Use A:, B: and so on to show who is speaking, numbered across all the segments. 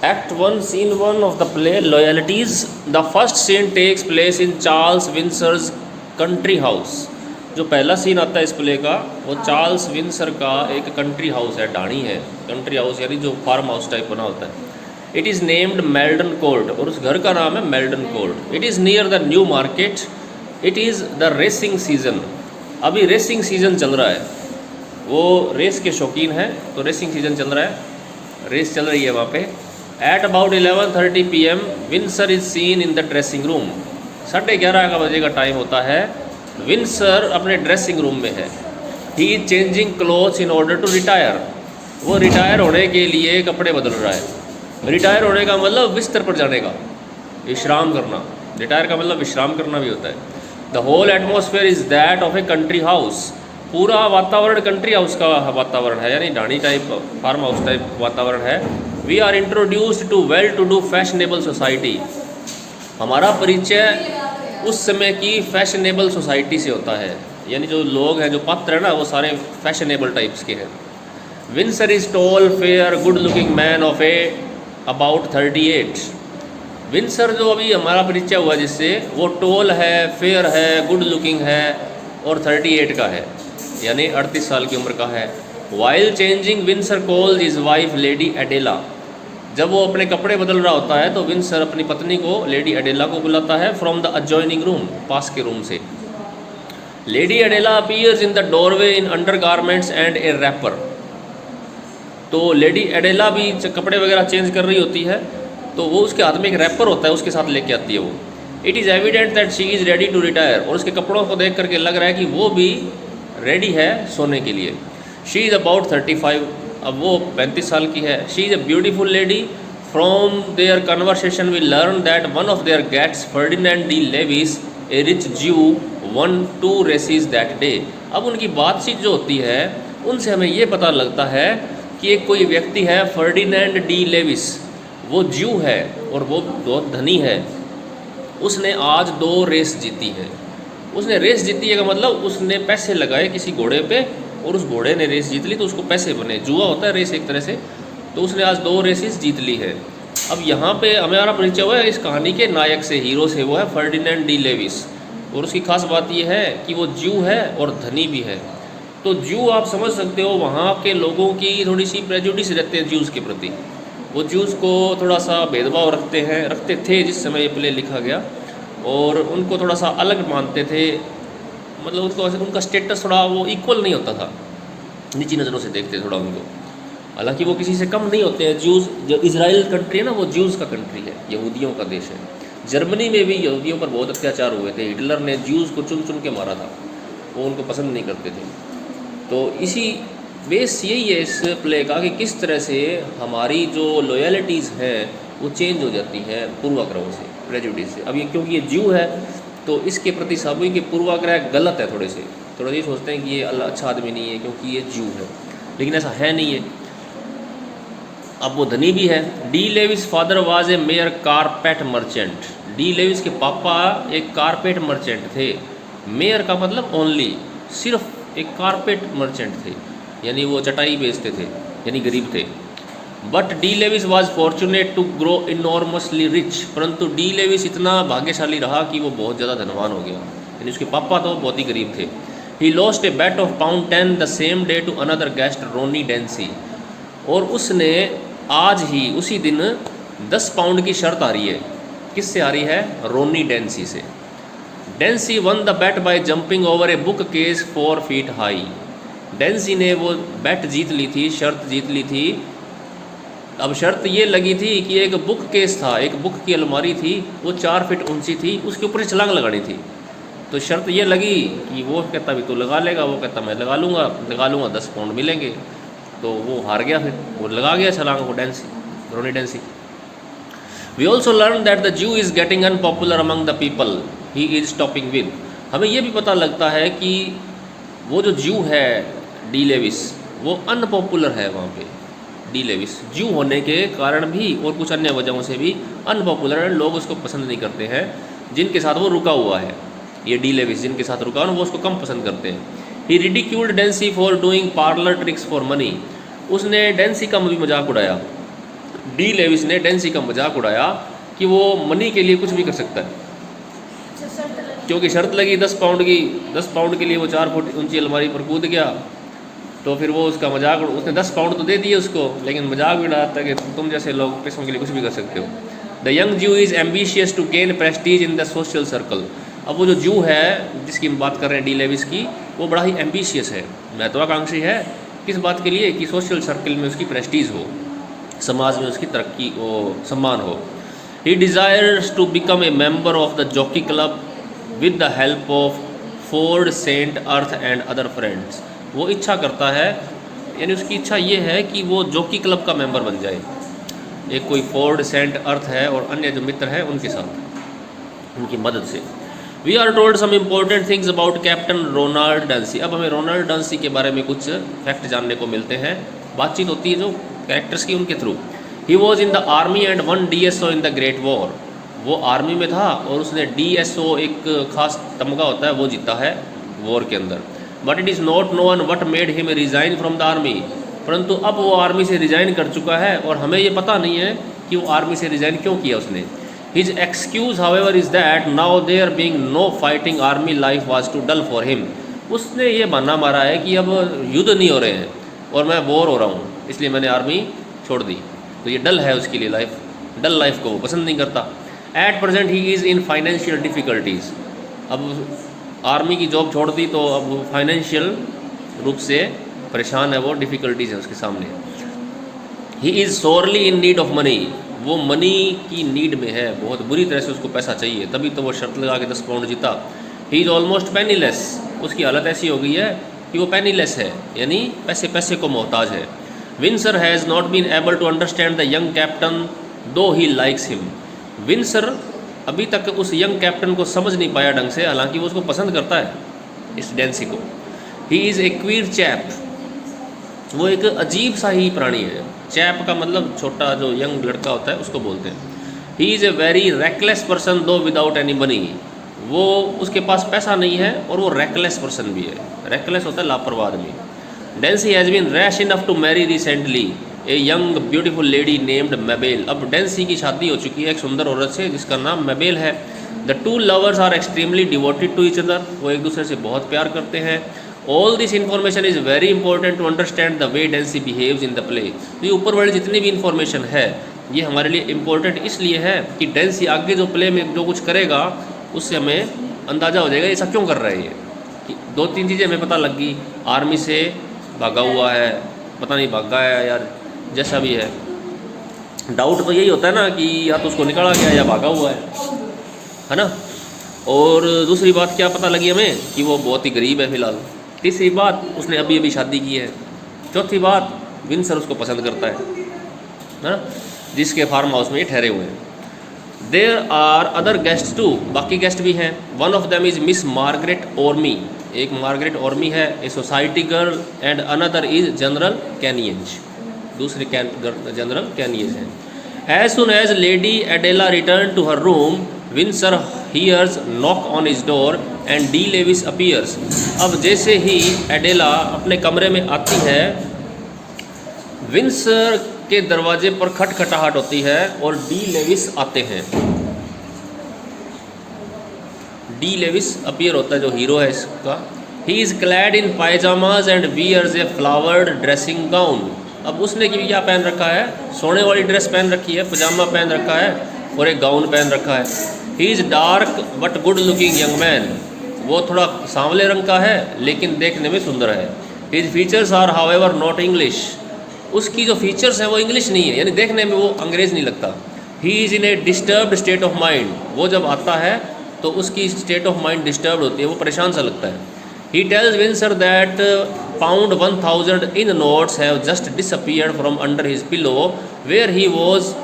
A: Act 1, Scene 1 of the play Loyalties. The first scene takes place in Charles Winsor's country house. जो पहला scene आता है इस play का वो चार्ल्स विंसर का एक कंट्री हाउस है, ढाणी है। कंट्री हाउस यानी जो फार्म हाउस टाइप बना होता है। It is named Meldon court, और उस घर का नाम है Meldon court. It is near the new market. It is the racing season. अभी रेसिंग सीज़न चल रहा है, वो रेस के शौकीन है, तो रेसिंग सीज़न चल रहा है, रेस चल रही है वहाँ पे। At about 11:30 PM Windsor is seen in the dressing room. 11:30 बजे का टाइम होता है। विंसर अपने ड्रेसिंग रूम में है। He is changing clothes in order to retire. वो रिटायर होने के लिए कपड़े बदल रहा है। रिटायर होने का मतलब बिस्तर पर जाने का, विश्राम करना। रिटायर का मतलब विश्राम करना भी होता है। The whole atmosphere is that of a country house. पूरा वातावरण कंट्री हाउस का वातावरण है, यानी ढाणी टाइप फार्म हाउस टाइप वातावरण है। We are introduced to well to do fashionable society. हमारा परिचय उस समय की फैशनेबल सोसाइटी से होता है, यानी जो लोग हैं, जो पात्र हैं ना, वो सारे फैशनेबल टाइप्स के हैं। Winsor is tall fair good looking man of a about 38। Winsor जो अभी हमारा परिचय हुआ जिससे, वो टॉल है, फेयर है, गुड लुकिंग है और 38 का है, यानी 38 साल की उम्र का है। While changing Windsor calls is wife lady Adela. जब वो अपने कपड़े बदल रहा होता है तो विंसर अपनी पत्नी को, लेडी एडेला को बुलाता है फ्रॉम द अजॉइनिंग रूम, पास के रूम से। Lady Adela appears in the doorway in undergarments and a wrapper. तो लेडी एडेला भी कपड़े वगैरह चेंज कर रही होती है, तो वो उसके हाथ में एक रैपर होता है, उसके साथ लेके आती है वो। It is evident that she is ready to retire. और उसके कपड़ों को देख करके लग रहा है कि वो भी रेडी है सोने के लिए। She is about 35। अब वो 35 साल की है। She is a beautiful lady. From their conversation we learn that one of their guests Ferdinand De Levis a rich Jew won 2 races that day. अब उनकी बातचीत जो होती है उनसे हमें ये पता लगता है कि एक कोई व्यक्ति है फर्डिनेंड डी लेविस, वो ज्यू है और वो बहुत धनी है। उसने आज 2 रेस जीती है। उसने रेस जीती है का मतलब उसने पैसे लगाए किसी घोड़े पे और उस घोड़े ने रेस जीत ली, तो उसको पैसे बने। जुआ होता है रेस एक तरह से, तो उसने आज 2 रेसेस जीत ली है। अब यहाँ पे हमारा परिचय हुआ है इस कहानी के नायक से, हीरो से, वो है फर्डिनेंड डी लेविस। और उसकी खास बात यह है कि वो ज्यू है और धनी भी है। तो ज्यू आप समझ सकते हो, वहाँ के लोगों की थोड़ी सी प्रेजुडिस रहते हैं ज्यूज़ के प्रति। वो ज्यूज़ को थोड़ा सा भेदभाव रखते थे जिस समय ये प्ले लिखा गया, और उनको थोड़ा सा अलग मानते थे। मतलब उनका स्टेटस थोड़ा वो इक्वल नहीं होता था, नीची नज़रों से देखते थोड़ा उनको। हालांकि वो किसी से कम नहीं होते हैं। ज्यूज़, जो इजराइल कंट्री है ना, वो ज्यूज़ का कंट्री है, यहूदियों का देश है। जर्मनी में भी यहूदियों पर बहुत अत्याचार हुए थे। हिटलर ने ज्यूज़ को चुन चुन के मारा था, वो उनको पसंद नहीं करते थे। तो इसी बेस यही है इस प्ले का कि किस तरह से हमारी जो लॉयल्टीज़ हैं वो चेंज हो जाती हैं पूर्वाग्रहों से, प्रेजुडिस से। अब ये क्योंकि ये ज्यू है तो इसके प्रति सभी के पूर्वाग्रह गलत है, थोड़े ये सोचते हैं कि ये अच्छा आदमी नहीं है क्योंकि ये ज्यू है, लेकिन ऐसा है नहीं है। अब वो धनी भी है। De Levis father was a mere carpet merchant. De Levis के पापा एक कारपेट मर्चेंट थे। मेयर का मतलब ओनली, सिर्फ एक कारपेट मर्चेंट थे, यानी वो चटाई बेचते थे, यानी गरीब थे। But De Levis was fortunate to grow enormously rich. परंतु डी लेविस इतना भाग्यशाली रहा कि वो बहुत ज़्यादा धनवान हो गया, यानी उसके पापा तो बहुत ही गरीब थे। He lost a bet of £10 the same day to another guest Ronnie Dancy. और उसने आज ही उसी दिन 10 पाउंड की शर्त आ रही है। किससे आ रही है? रोनी डेंसी से। Dancy won the bet by jumping over a bookcase 4 feet high. Dancy ने वो बेट जीत ली थी, शर्त जीत ली थी। अब शर्त ये लगी थी कि एक बुक केस था, एक बुक की अलमारी थी, वो 4 फीट ऊंची थी, उसके ऊपर छलांग लगानी थी। तो शर्त ये लगी कि वो कहता भी तू लगा लेगा, वो कहता मैं लगा लूँगा 10 पाउंड मिलेंगे। तो वो हार गया, फिर वो लगा गया छलांग, वो Ronnie Dancy. We also learn that the Jew is getting unpopular among the people he is stopping with. हमें ये भी पता लगता है कि वो जो ज्यू है डी लेविस, वो अनपॉपुलर है वहाँ पे। डी लेविस ज्यू होने के कारण भी और कुछ अन्य वजहों से भी अनपॉपुलर है, लोग उसको पसंद नहीं करते हैं। जिनके साथ वो रुका हुआ है, ये डी लेविस जिनके साथ रुका हुआ, वो उसको कम पसंद करते हैं। He ridiculed Dancy for doing parlour tricks for money. उसने डेंसी का भी मजाक उड़ाया डी लेविस ने डेंसी का मजाक उड़ाया कि वो मनी के लिए कुछ भी कर सकता है, क्योंकि शर्त लगी 10 पाउंड की। 10 पाउंड के लिए वो 4 फुट ऊंची अलमारी पर कूद गया। तो फिर वो उसका मजाक, उसने 10 पाउंड तो दे दिए उसको, लेकिन मजाक भी उड़ाता है कि तुम जैसे लोग पैसों के लिए कुछ भी कर सकते हो। The young Jew is ambitious to gain prestige in the social circle. अब वो जो ज्यू है जिसकी हम बात कर रहे हैं डी लेविस की, वो बड़ा ही एम्बिशियस है, महत्वाकांक्षी है। किस बात के लिए? कि सोशल सर्कल में उसकी प्रेस्टीज हो, समाज में उसकी तरक्की हो, सम्मान हो। He desires to become a member of the jockey club with the help of Ford, saint Erth and other friends. वो इच्छा करता है, यानी उसकी इच्छा ये है कि वो जॉकी क्लब का मेंबर बन जाए, एक कोई फोर्ड, सेंट अर्थ है और अन्य जो मित्र हैं उनके साथ, उनकी मदद से। We are told some important things about Captain Ronald Dancy. अब हमें रोनाल्ड डांसी के बारे में कुछ फैक्ट जानने को मिलते हैं, बातचीत होती है जो कैरेक्टर्स की उनके through. He was in the army and one DSO in the great war. वो आर्मी में था और उसने DSO एक खास तमगा होता है वो जीता है वॉर के अंदर। But it is not known what made him resign from the army. परंतु अब वो आर्मी से रिज़ाइन कर चुका है और हमें ये पता नहीं है कि वो आर्मी से रिज़ाइन क्यों किया उसने। His excuse however is that now there being no fighting army life was too dull for him. उसने ये बहाना मारा है कि अब युद्ध नहीं हो रहे हैं और मैं बोर हो रहा हूँ, इसलिए मैंने आर्मी छोड़ दी। तो ये डल है उसके लिए लाइफ, डल लाइफ को वो पसंद नहीं करता। At present he is in financial difficulties. अब आर्मी की जॉब छोड़ दी तो अब फाइनेंशियल रूप से परेशान है, वो डिफ़िकल्टीज़ है उसके सामने। He is sorely in need of money. वो मनी की नीड में है, बहुत बुरी तरह से उसको पैसा चाहिए, तभी तो वो शर्त लगा के 10 पाउंड जीता। He is almost penniless. उसकी हालत ऐसी हो गई है कि वो पेनीलेस है, यानी पैसे को मोहताज है। Winsor has not been able to understand the young captain though he likes him. Windsor अभी तक उस यंग कैप्टन को समझ नहीं पाया ढंग से, हालांकि वो उसको पसंद करता है, इस डेंसी को। He is a queer chap. वो एक अजीब सा ही प्राणी है। चैप का मतलब छोटा, जो यंग लड़का होता है उसको बोलते हैं। He is a very reckless person दो विदाउट एनी मनी। वो उसके पास पैसा नहीं है और वो रेकलेस पर्सन भी है। रेकलेस होता है लापरवाह आदमी। Dancy has been rash enough to marry recently a young beautiful lady named Mabel. अब डेंसी की शादी हो चुकी है एक सुंदर औरत से जिसका नाम मेबेल है। The two lovers are extremely devoted to each other. वो एक दूसरे से बहुत प्यार करते हैं। All this information is very important to understand the way Dancy behaves in the play. तो ये ऊपर वाली जितनी भी इन्फॉर्मेशन है ये हमारे लिए इम्पोर्टेंट इसलिए है कि डेंसी आगे जो प्ले में जो कुछ करेगा उससे हमें अंदाज़ा हो जाएगा ऐसा क्यों कर रहा है ये। कि 2-3 चीज़ें हमें पता लग गई, आर्मी से भागा हुआ है, पता नहीं भागा है यार, जैसा भी है। डाउट तो यही होता है ना कि या तो उसको निकाला गया या भागा हुआ है ना। और दूसरी बात क्या पता लगी हमें कि वो बहुत ही गरीब है फ़िलहाल। तीसरी बात, उसने अभी अभी शादी की है। चौथी बात, विंसर उसको पसंद करता है ना, जिसके फार्म हाउस में ये ठहरे हुए हैं। There are other guest too. बाकी गेस्ट भी हैं। One of them is Miss Margaret Orme. एक मार्गरेट ओर्मी है, a society girl, and another is General Canynge. दूसरे जनरल कैनियंज हैं। As soon as Lady Adela return to her room, Winsor hears knock on his door and De Levis appears। अब जैसे ही Adela अपने कमरे में आती है, विंसर के दरवाजे पर खटखटाहट होती है और डी लेविस आते हैं। डी लेविस अपीयर होता है जो हीरो है इसका। He is clad in pyjamas and wears a flowered dressing gown. अब उसने क्या पहन रखा है? सोने वाली ड्रेस पहन रखी है, पजामा पहन रखा है और एक गाउन पहन रखा है। He is dark but good looking young man. वो थोड़ा सांवले रंग का है लेकिन देखने में सुंदर है। His features are however not English. उसकी जो फीचर्स हैं वो इंग्लिश नहीं है, यानी देखने में वो अंग्रेज़ नहीं लगता। He is in A disturbed state of mind. वो जब आता है तो उसकी स्टेट ऑफ माइंड डिस्टर्ब होती है, वो परेशान सा लगता है। He tells Winsor that pound 1000 in notes have just disappeared from under his pillow where he was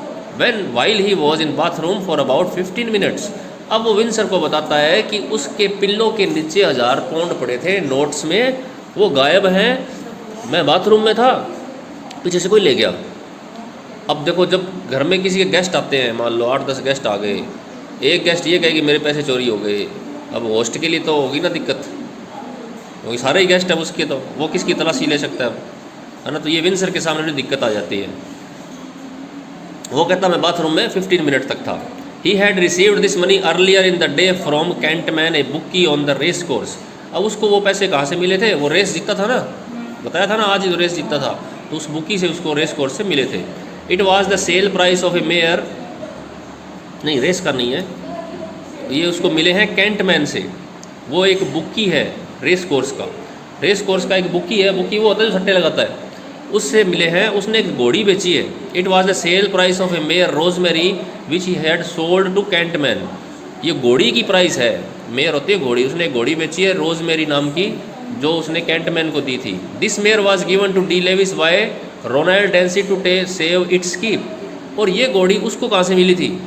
A: while he was in bathroom for about 15 minutes। अब वो विंसर को बताता है कि उसके पिल्लो के नीचे 1000 पाउंड पड़े थे नोट्स में, वो गायब हैं, मैं बाथरूम में था, पीछे से कोई ले गया। अब देखो, जब घर में किसी के गेस्ट आते हैं, मान लो 8-10 गेस्ट आ गए, एक गेस्ट ये कहे कि मेरे पैसे चोरी हो गए, अब होस्ट के लिए तो होगी ना दिक्कत, क्योंकि सारे ही गेस्ट है उसके, तो वो किसकी तलाशी ले सकता है ना। तो ये विंसर के सामने भी दिक्कत आ जाती है। वो कहता मैं बाथरूम में 15 मिनट तक था। He had received this money earlier in the day from Kentman a bookie on the race course. अब उसको वो पैसे कहाँ से मिले थे? वो रेस जीतता था ना, बताया था ना आज ही रेस जीतता था, तो उस बुकी से उसको रेस कोर्स से मिले थे। It was the sale price of a mayor, नहीं रेस का नहीं है ये, उसको मिले हैं कैंटमैन से। वो एक बुकी है रेस कोर्स का, रेस कोर्स का एक बुकी है, बुकी वो होता है जो सट्टे लगाता है, उससे मिले हैं। उसने एक घोड़ी बेची है। It was the sale price of a mare Rosemary which he had sold to Kentman. ये घोड़ी की प्राइस है, मेयर होती है घोड़ी, उसने एक घोड़ी बेची है रोजमेरी नाम की, जो उसने कैंटमैन को दी थी। This mare was given to De Levis by Ronald Dancy to save its keep. और ये घोड़ी उसको कहाँ से मिली थी?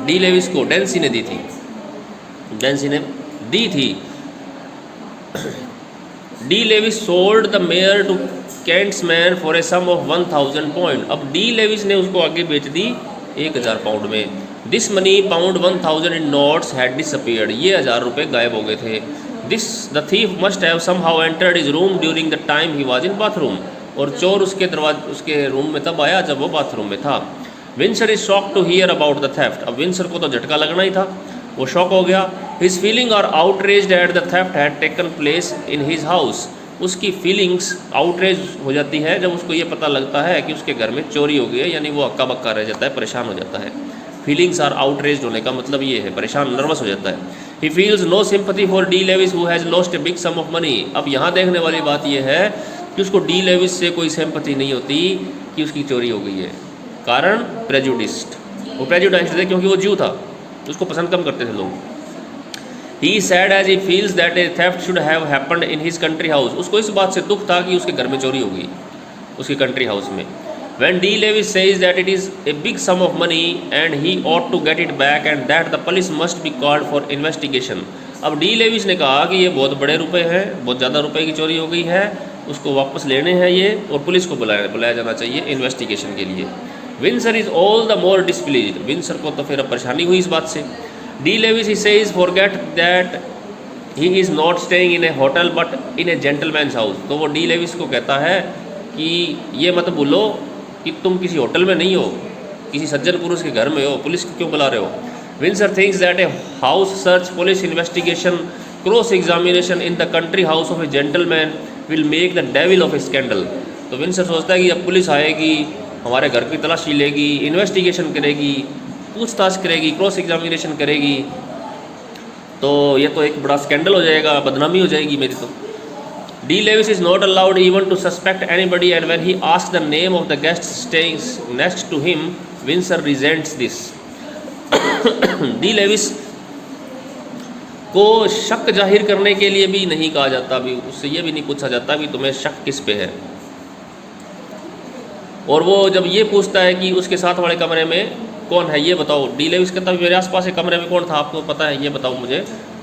A: डी लेविस को डेंसी ने दी थी, डेंसी ने दी थी। De Levis sold the mare to Kentman for a sum of 1000 pound. अब डी लेविस ने उसको आगे बेच दी 1000 पाउंड में। This money pound 1000 in notes had disappeared. ये 1000 रुपये गायब हो गए थे। This the thief must have somehow entered his room during the time he was in bathroom. और चोर उसके रूम में तब आया जब वो बाथरूम में था। Winsor is shock to hear about the theft. अब विंसर को तो झटका लगना ही था, वो शॉक हो गया। His feeling are outraged at the theft had taken place in his house. उसकी फीलिंग्स आउटरेज हो जाती है जब उसको ये पता लगता है कि उसके घर में चोरी हो गई है, यानी वो हक्का बक्का रह जाता है, परेशान हो जाता है। फीलिंग्स आर आउटरेज होने का मतलब ये है, परेशान, नर्वस हो जाता है। He feels no sympathy for De Levis who has lost a big sum of money. अब यहाँ देखने वाली बात यह है कि उसको डी लेविस से कोई सिंपैथी नहीं होती कि उसकी चोरी हो गई है। कारण प्रेजुडिस्ड, वो प्रेजुडाइज्ड थे क्योंकि वो ज्यू था, उसको पसंद कम करते थे लोग। He said as he feels that a theft should have happened in his country house। उसको इस बात से दुख था कि उसके घर में चोरी हो गई, उसके कंट्री हाउस में। When D. Lewis says that it is a big sum of money and he ought to get it back and that the police must be called for investigation। अब डी लेविस ने कहा कि ये बहुत बड़े रुपए हैं, बहुत ज़्यादा रुपए की चोरी हो गई है, उसको वापस लेने हैं ये, और पुलिस को बुलाया जाना चाहिए इन्वेस्टिगेशन के लिए। Winsor is all the more displeased. Winsor को तो फिर अब परेशानी हुई इस बात से। De Levis he says forget that he is not staying in a hotel but in a gentleman's house. तो वो डी लेविस को कहता है कि ये मत भूलो कि तुम किसी होटल में नहीं हो, किसी सज्जन पुरुष के घर में हो, पुलिस को क्यों बुला रहे हो। Windsor thinks that a house search, police investigation, cross examination in the country house of A gentleman will make the devil of A scandal. तो विंसर सोचता है कि अब पुलिस आएगी, हमारे घर की तलाशी लेगी, इन्वेस्टिगेशन करेगी, पूछताछ करेगी, क्रॉस एग्जामिनेशन करेगी, तो ये तो एक बड़ा स्कैंडल हो जाएगा, बदनामी हो जाएगी मेरी तो। De Levis is not allowed even to suspect anybody and when he asks the name of the guest staying next to him Winsor resents this. De Levis को शक जाहिर करने के लिए भी नहीं कहा जाता, भी उससे ये भी नहीं पूछा जाता भी तुम्हें शक किस पे है। और वो जब ये पूछता है कि उसके साथ वाले कमरे में कौन है ये बताओ, डी लेविस कहता है मेरे आसपास एक कमरे में कौन था आपको पता है ये बताओ मुझे।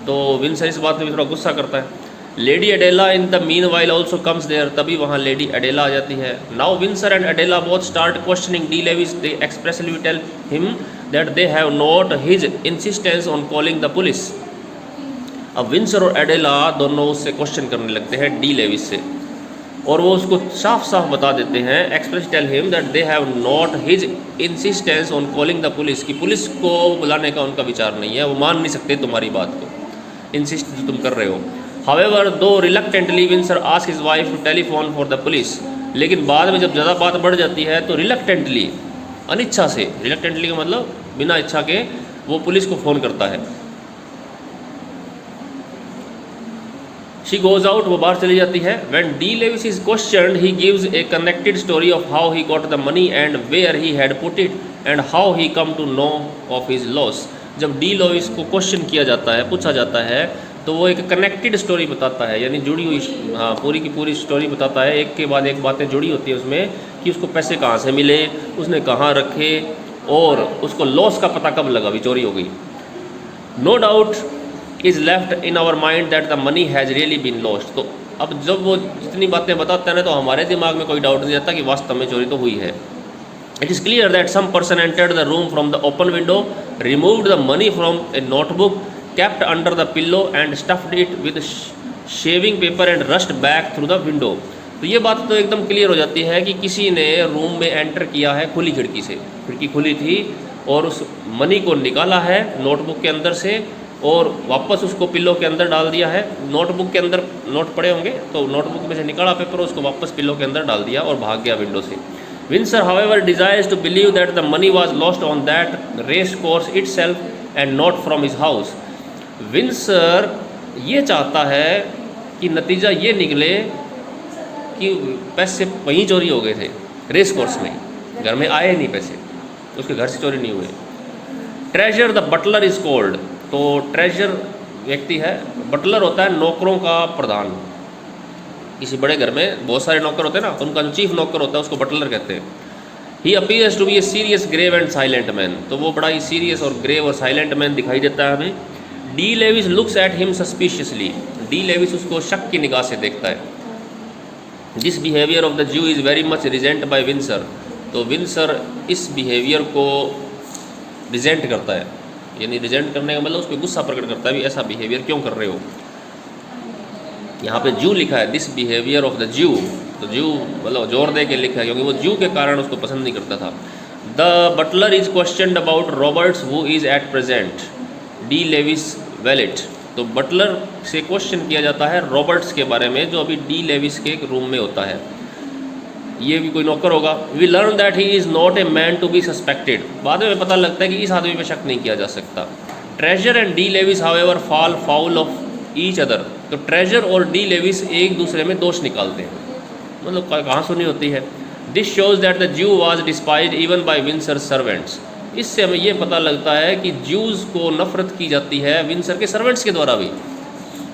A: तो विंसर इस बात में थोड़ा गुस्सा करता है। Lady Adela in the meanwhile also comes there. तभी वहाँ लेडी एडेला आ जाती है। Now Winsor and Adela both start questioning De Levis. They expressly tell him that they have not his insistence on calling the police. अब Winsor और Adela दोनों उससे question करने लगते हैं डी लेविस से, और वो उसको साफ साफ बता देते हैं, express tell him that they have not his insistence on calling the police, कि पुलिस को बुलाने का उनका विचार नहीं है, वो मान नहीं सकते तुम्हारी बात को, इंसिस्ट जो तुम कर रहे हो। However though reluctantly Winsor ask his wife to telephone for the police. लेकिन बाद में जब ज़्यादा बात बढ़ जाती है तो रिलक्टेंटली, अनिच्छा से, रिलक्टेंटली का मतलब बिना इच्छा के, वो पुलिस को फ़ोन करता है। शी गोज आउट, वो बाहर चली जाती है। When De Levis is questioned he gives a connected story of how he got the money and where he had put it and how he come to know of his loss. जब De Levis को question किया जाता है, पूछा जाता है, तो वो एक कनेक्टेड स्टोरी बताता है, यानी जुड़ी हुई, हाँ, पूरी की पूरी स्टोरी बताता है, एक के बाद एक बातें जुड़ी होती है उसमें, कि उसको पैसे कहाँ से मिले, उसने कहाँ रखे, और उसको लॉस का पता कब लगा भी चोरी हो गई। No doubt is left in our mind that the money has really been lost. तो अब जब वो जितनी बातें बताते हैं ना, तो हमारे दिमाग में कोई डाउट नहीं आता कि वास्तव में चोरी तो हुई है। It is clear that some person entered the room from the open window, removed the money from a notebook, kept under the pillow and stuffed it with shaving paper and rushed back through the window। तो ये बात तो एकदम clear हो जाती है कि किसी ने रूम में एंटर किया है खुली खिड़की से, खिड़की खुली थी और उस मनी को निकाला है नोटबुक के अंदर से और वापस उसको पिल्लो के अंदर डाल दिया है। नोटबुक के अंदर नोट पड़े होंगे तो नोटबुक में से निकाला पेपर, उसको वापस पिल्लो के अंदर डाल दिया और भाग गया विंडो से। Winsor however desires to believe that the money was lost on that race course itself and not from his house. Winsor ये चाहता है कि नतीजा ये निकले कि पैसे वहीं चोरी हो गए थे रेस कोर्स में, घर में आए नहीं पैसे, उसके घर से चोरी नहीं हुए। Treisure the butler is called, तो ट्रेजर व्यक्ति है, बटलर होता है नौकरों का प्रधान। किसी बड़े घर में बहुत सारे नौकर होते हैं ना, उनका जो चीफ नौकर होता है उसको बटलर कहते हैं। He appears to be a serious grave and silent man, तो वो बड़ा ही सीरियस और ग्रेव और साइलेंट मैन दिखाई देता है हमें। De Levis looks at him suspiciously, De Levis उसको शक की निगाह से देखता है। This behaviour of the Jew is very much resented by Winsor, तो विंसर इस बिहेवियर को रिजेंट करता है, यानी रिजेंट करने का मतलब उस पर गुस्सा प्रकट करता है भी ऐसा बिहेवियर क्यों कर रहे हो। यहाँ पे ज्यू लिखा है, दिस बिहेवियर ऑफ द ज्यू, तो ज्यू मतलब जोर दे के लिखा है क्योंकि वो ज्यू के कारण उसको पसंद नहीं करता था। The butler is questioned about Roberts who is at present De Levis valet, तो बटलर से क्वेश्चन किया जाता है रॉबर्ट्स के बारे में जो अभी डी लेविस के रूम में होता है, ये भी कोई नौकर होगा। We learn that he is not a man to be suspected, बाद में पता लगता है कि इस आदमी पे शक नहीं किया जा सकता। Treisure and De Levis however fall foul of each other, तो ट्रेजर और डी लेविस एक दूसरे में दोष निकालते हैं, मतलब कहाँ सुनी होती है। दिस शोज दैट द ज्यू was डिस्पाइज्ड even bye Windsor servants, इससे हमें ये पता लगता है कि ज्यूज़ को नफरत की जाती है विंसर के सर्वेंट्स के द्वारा भी,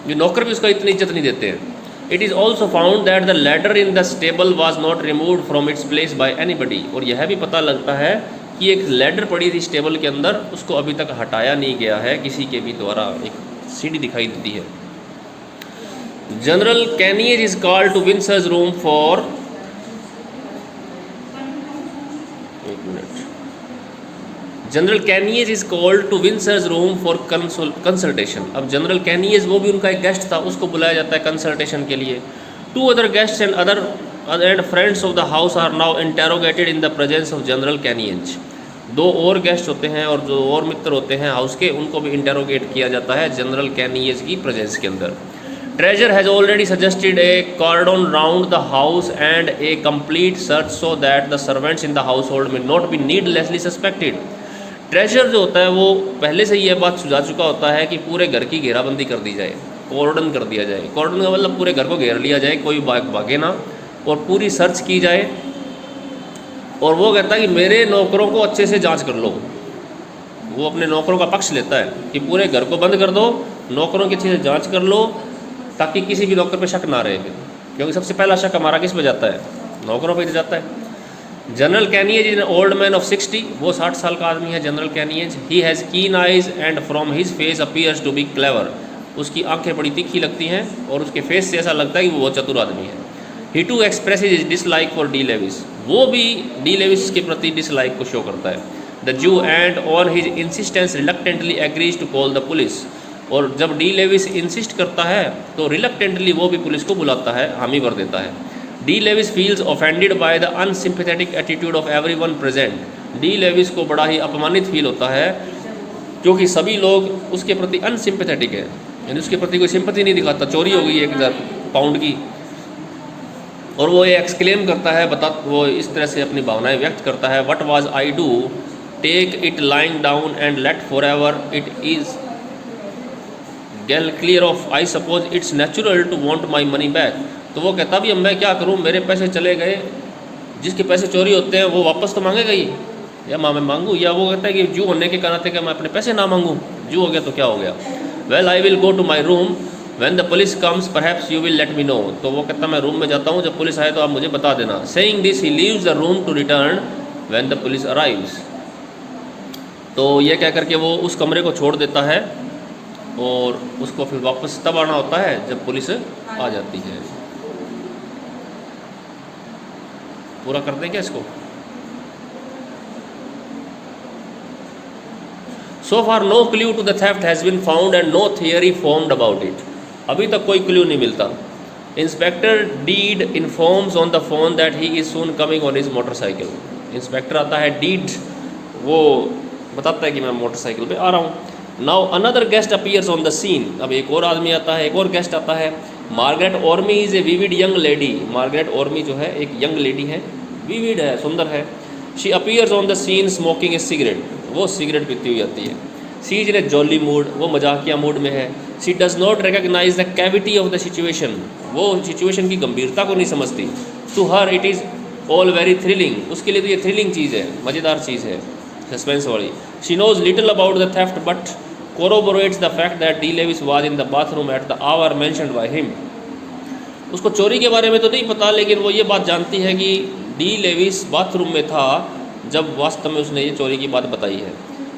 A: जो नौकर भी उसका इतनी इज्जत नहीं देते हैं। It is also found that the ladder in the stable was not removed from its place by anybody, और यह भी पता लगता है कि एक लैडर पड़ी थी स्टेबल के अंदर, उसको अभी तक हटाया नहीं गया है किसी के भी द्वारा, एक सीढ़ी दिखाई देती है। General Canynge is called to Winsor's room for, General Canynge is called to Winsor's room for consultation, अब जनरल कैनियज वो भी उनका एक गेस्ट था, उसको बुलाया जाता है कंसल्टेशन के लिए। Two other guests and friends of the house are now interrogated in the presence of General Canynge, दो और गेस्ट होते हैं और जो और मित्र होते हैं हाउस के, उनको भी इंटेरोगेट किया जाता है जनरल कैनियज की प्रेजेंस के अंदर। Treisure has already suggested a cordon round the house and a complete search so that the servants in the household may not be needlessly suspected. Treisure जो होता है वो पहले से ये बात सुझा चुका होता है कि पूरे घर की घेराबंदी कर दी जाए, कॉर्डन कर दिया जाए। कॉर्डन का मतलब पूरे घर को घेर लिया जाए, कोई भागे ना, और पूरी सर्च की जाए। और वो कहता है कि मेरे नौकरों को अच्छे से जांच कर लो, वो अपने नौकरों का पक्ष लेता है कि पूरे घर को बंद कर दो, नौकरों की अच्छे से जाँच कर लो ताकि किसी भी नौकर पे शक ना रहे, क्योंकि सबसे पहला शक हमारा किस पे जाता है, नौकरों पे जाता है। General Canynge is an old man of 60, वो 60 साल का आदमी है General Canynge. He has keen eyes and from his face appears to be clever, उसकी आंखें बड़ी तीखी लगती हैं और उसके फेस से ऐसा लगता है कि वो बहुत चतुर आदमी है। He too expresses his dislike for De Levis, वो भी डी लेविस के प्रति डिसलाइक को शो करता है। The Jew and on his insistence reluctantly agrees to call the police, और जब डी लेविस इंसिस्ट करता है तो रिलक्टेंटली वो भी पुलिस को बुलाता है, हामी भर देता है। De Levis feels offended by the unsympathetic attitude of everyone present, De Levis को बड़ा ही अपमानित फील होता है क्योंकि सभी लोग उसके प्रति अनसिंपैथेटिक है, यानी उसके प्रति कोई सिंपैथी नहीं दिखाता। चोरी हो गई 1000 पाउंड की और वो ये एक्सक्लेम करता है, वो इस तरह से अपनी भावनाएं व्यक्त करता है, what was I do, take it lying down and let for ever, it is gale clear off, I suppose it's natural to want my money back. तो वो कहता भी अब मैं क्या करूं, मेरे पैसे चले गए, जिसके पैसे चोरी होते हैं वो वापस तो मांगेगा ही, या मैं मांगूँ, या वो कहता है कि जू होने के कारण कि मैं अपने पैसे ना मांगूँ, जू हो गया तो क्या हो गया। Well I will go to my room when the police comes perhaps you will let me know, तो वो कहता मैं रूम में जाता हूँ, जब पुलिस आए तो आप मुझे बता देना। Saying this he leaves the room to return when the police arrives, तो ये कह करके वो उस कमरे को छोड़ देता है और उसको फिर वापस तब आना होता है जब पुलिस आ जाती है। पूरा कर दें क्या इसको? So far no clue to the theft has been found and no theory formed about it, अभी तक कोई क्लू नहीं मिलता inspector Dede informs on the phone that he is soon coming on his motorcycle. Inspector आता है, deed वो बताता है कि मैं मोटरसाइकिल पे आ रहा हूँ। Now another guest appears on the scene. अब एक और आदमी आता है, एक और गेस्ट आता है। Margaret Orme is a vivid young lady. Margaret Orme जो है एक यंग लेडी है, विविड है, सुंदर है। She appears on the scene smoking a cigarette. वो सिगरेट पीती हुई आती है। She is in a jolly mood, वो मजाकिया मूड में है। She does not recognise the gravity of the situation. वो सिचुएशन की गंभीरता को नहीं समझती। To her it is all very thrilling. उसके लिए तो ये थ्रिलिंग चीज़ है, मज़ेदार चीज़ है, सस्पेंस वाली। She knows little about the theft but corroborates the fact that D. Lewis was in the bathroom at the hour mentioned by him. उसको चोरी के बारे में तो नहीं पता, लेकिन वो ये बात जानती है कि डी लेविस बाथरूम में था जब वास्तव में उसने ये चोरी की बात बताई है।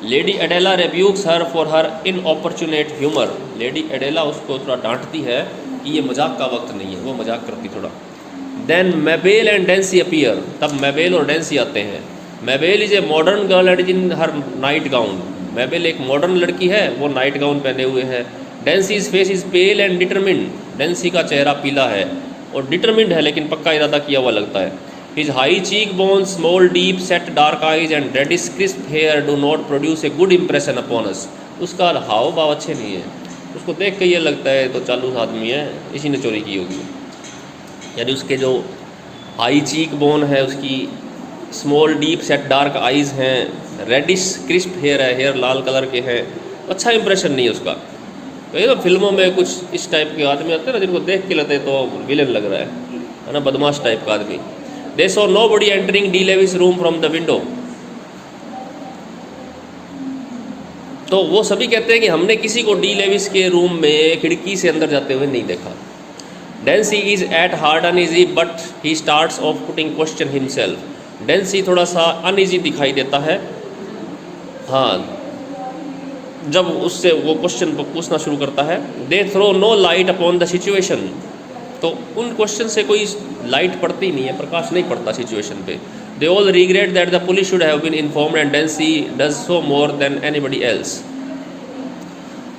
A: Lady Adela rebukes her for her inopportune humour. Lady Adela उसको थोड़ा डांटती है कि ये मजाक का वक्त नहीं है, वो मजाक करती थोड़ा। Then Mabel and Dancy appear. तब मैबेल और डेंसी आते हैं। Mabel is a modern girl and in her night gown. Mabel एक मॉडर्न लड़की है, वो नाइट गाउन पहने हुए है। Dancy's face is pale and determined. Dancy का चेहरा पीला है और डिटरमिन्ड है, लेकिन पक्का इरादा किया हुआ लगता है। His high cheek bones, small deep set dark eyes and reddish crisp hair do not produce a good impression upon us. उसका हाव भाव अच्छे नहीं है, उसको देख के ये लगता है तो चालू आदमी है, इसी ने चोरी की होगी। यानी उसके जो हाई चीक बोन है, उसकी small deep set dark eyes हैं, रेडिश क्रिस्प हेयर है, हेयर लाल कलर के हैं, अच्छा इंप्रेशन नहीं है उसका। तो ये तो फिल्मों में कुछ इस टाइप के आदमी आते हैं ना, जिनको देख के लगते हैं तो विलेन लग रहा है ना, बदमाश टाइप का आदमी। They saw nobody entering De Levis room from the window. तो वो सभी कहते हैं कि हमने किसी को डी लेविस के रूम में खिड़की से अंदर जाते हुए नहीं देखा। Dancy is at heart uneasy but he starts off putting question himself. Dancy थोड़ा सा अनईजी दिखाई देता है, हाँ, जब उससे वो क्वेश्चन पूछना शुरू करता है। They throw no light upon the situation. तो उन क्वेश्चन से कोई लाइट पड़ती नहीं है, प्रकाश नहीं पड़ता सिचुएशन पे। They all regret that the police should have been informed and Dancy does so more than anybody else.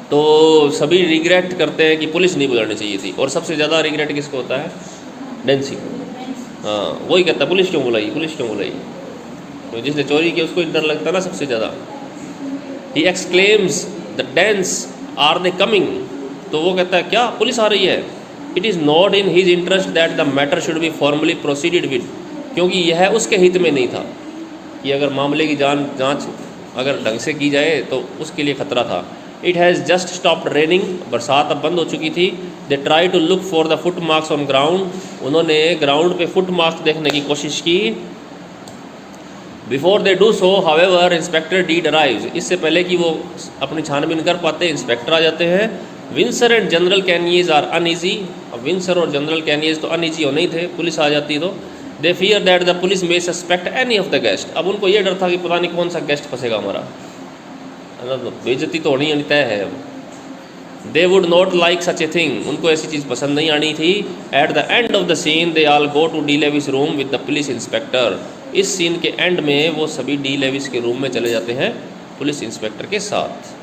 A: तो सभी रिग्रेट करते हैं कि पुलिस नहीं बुलानी चाहिए थी, और सबसे ज़्यादा रिग्रेट किसको होता है? डेंसी को। हाँ, वही कहता है पुलिस क्यों बुलाई, पुलिस क्यों बुलाई। तो जिसने चोरी की उसको डर लगता है ना सबसे ज़्यादा। He exclaims the dense are they coming. तो वो कहता है क्या पुलिस आ रही है। It is not in his interest that the matter should be formally proceeded with. क्योंकि यह उसके हित में नहीं था कि अगर मामले की जांच अगर ढंग से की जाए तो उसके लिए खतरा था। It has just stopped raining. बरसात अब बंद हो चुकी थी। They try to look for the foot marks on ground. उन्होंने ग्राउंड पे फुट मार्क्स देखने की कोशिश की। Before they do so however inspector Dede arrives. इससे पहले कि वो अपनी छानबीन कर पाते इंस्पेक्टर आ जाते हैं। Winsor and General Canynge are uneasy. अब विंसर और जनरल कैनियज तो अनईजी हो नहीं थे, पुलिस आ जाती तो। They fear that the police may suspect any of the guest. अब उनको ये डर था कि पता नहीं कौन सा गेस्ट फंसेगा हमारा, बेइज्जती तो होनी तय है। They would not like such a thing. उनको ऐसी चीज़ पसंद नहीं आनी थी। At the end of the scene they all go to De Levis room with the police inspector. इस सीन के एंड में वो सभी डी लेविस के रूम में चले जाते हैं पुलिस इंस्पेक्टर के साथ।